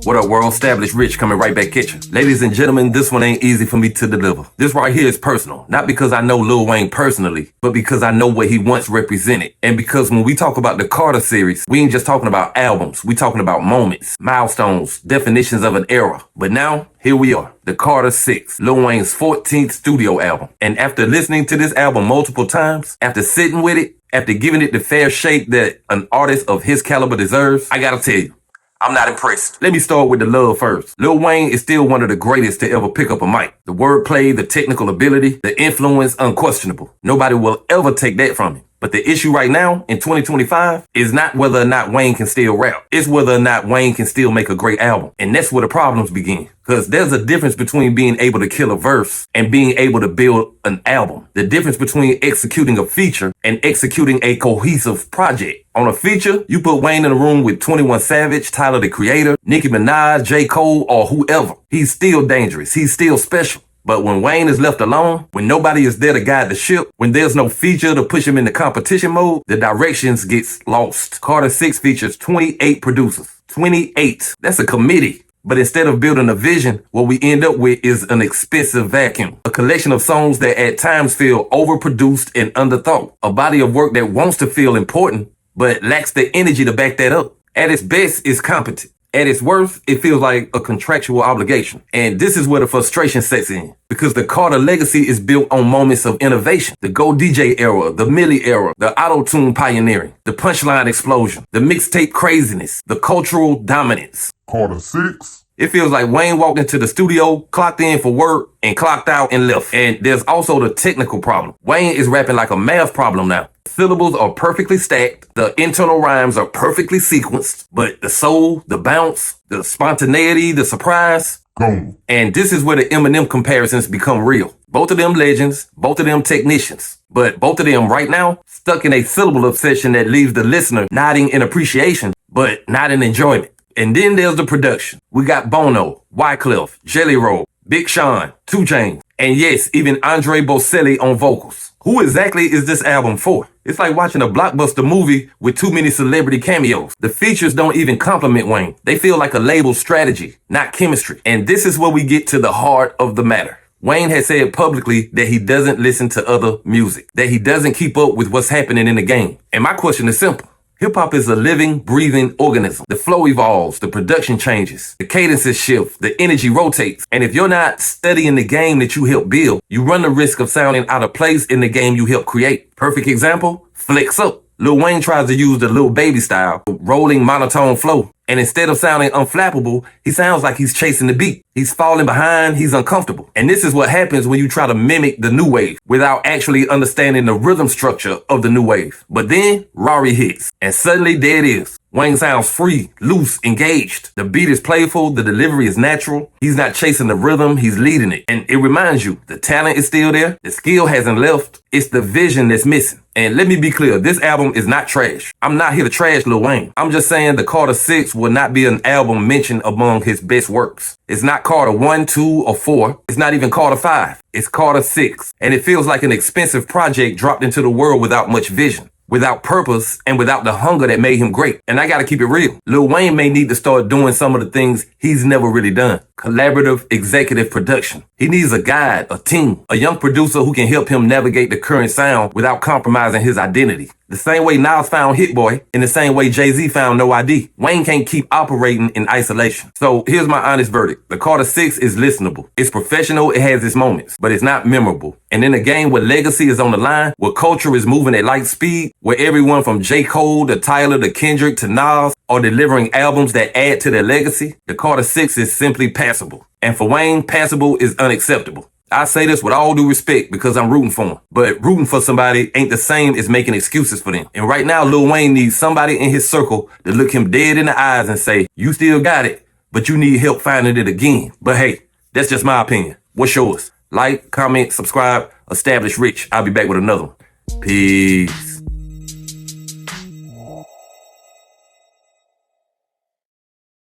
What up, world? Established Rich coming right back at you. Ladies and gentlemen, this one ain't easy for me to deliver. This right here is personal. Not because I know Lil Wayne personally, but because I know what he once represented. And because when we talk about the Carter series, we ain't just talking about albums. We talking about moments, milestones, definitions of an era. But now, here we are. The Carter 6, Lil Wayne's 14th studio album. And after listening to this album multiple times, after sitting with it, after giving it the fair shake that an artist of his caliber deserves, I gotta tell you, I'm not impressed. Let me start with the love first. Lil Wayne is still one of the greatest to ever pick up a mic. The wordplay, the technical ability, the influence, unquestionable. Nobody will ever take that from him. But the issue right now, in 2025, is not whether or not Wayne can still rap. It's whether or not Wayne can still make a great album. And that's where the problems begin. Because there's a difference between being able to kill a verse and being able to build an album. The difference between executing a feature and executing a cohesive project. On a feature, you put Wayne in a room with 21 Savage, Tyler the Creator, Nicki Minaj, J. Cole, or whoever. He's still dangerous. He's still special. But when Wayne is left alone, when nobody is there to guide the ship, when there's no feature to push him into competition mode, the directions gets lost. Carter 6 features 28 producers. 28. That's a committee. But instead of building a vision, what we end up with is an expensive vacuum. A collection of songs that at times feel overproduced and underthought. A body of work that wants to feel important, but lacks the energy to back that up. At its best, it's competent. At its worst, it feels like a contractual obligation. And this is where the frustration sets in. Because the Carter legacy is built on moments of innovation. The Go DJ era, the Millie era, the auto-tune pioneering, the punchline explosion, the mixtape craziness, the cultural dominance. Carter 6. It feels like Wayne walked into the studio, clocked in for work, and clocked out and left. And there's also the technical problem. Wayne is rapping like a math problem now. Syllables are perfectly stacked, the internal rhymes are perfectly sequenced, but the soul, the bounce, the spontaneity, the surprise, Go. And this is where the Eminem comparisons become real. Both of them legends, both of them technicians, but both of them right now stuck in a syllable obsession that leaves the listener nodding in appreciation, but not in enjoyment. And then there's the production. We got Bono, Wyclef, Jelly Roll, Big Sean, 2 Chainz, and yes, even Andre Bocelli on vocals. Who exactly is this album for? It's like watching a blockbuster movie with too many celebrity cameos. The features don't even compliment Wayne. They feel like a label strategy, not chemistry. And this is where we get to the heart of the matter. Wayne has said publicly that he doesn't listen to other music, that he doesn't keep up with what's happening in the game. And my question is simple. Hip-hop is a living, breathing organism. The flow evolves, the production changes, the cadences shift, the energy rotates. And if you're not studying the game that you helped build, you run the risk of sounding out of place in the game you helped create. Perfect example, Flex Up. Lil Wayne tries to use the Lil Baby style, rolling monotone flow. And instead of sounding unflappable, he sounds like he's chasing the beat. He's falling behind, he's uncomfortable. And this is what happens when you try to mimic the new wave without actually understanding the rhythm structure of the new wave. But then, R.I.C.H hits, and suddenly there it is. Wayne sounds free, loose, engaged. The beat is playful, the delivery is natural. He's not chasing the rhythm, he's leading it. And it reminds you, the talent is still there, the skill hasn't left, it's the vision that's missing. And let me be clear, this album is not trash. I'm not here to trash Lil Wayne. I'm just saying the Carter 6 will not be an album mentioned among his best works. It's not Carter 1, 2, or 4. It's not even Carter 5. It's Carter 6. And it feels like an expensive project dropped into the world without much vision, without purpose, and without the hunger that made him great. And I gotta keep it real. Lil Wayne may need to start doing some of the things he's never really done. Collaborative executive production. He needs a guide, a team, a young producer who can help him navigate the current sound without compromising his identity. The same way Nas found Hit Boy, in the same way Jay-Z found No ID. Wayne can't keep operating in isolation. So here's my honest verdict. The Carter 6 is listenable. It's professional, it has its moments, but it's not memorable. And in a game where legacy is on the line, where culture is moving at light speed, where everyone from J. Cole to Tyler to Kendrick to Nas are delivering albums that add to their legacy, the Carter 6 is simply passable. And for Wayne, passable is unacceptable. I say this with all due respect because I'm rooting for him. But rooting for somebody ain't the same as making excuses for them. And right now, Lil Wayne needs somebody in his circle to look him dead in the eyes and say, you still got it, but you need help finding it again. But hey, that's just my opinion. What's yours? Like, comment, subscribe, Established Rich. I'll be back with another one. Peace.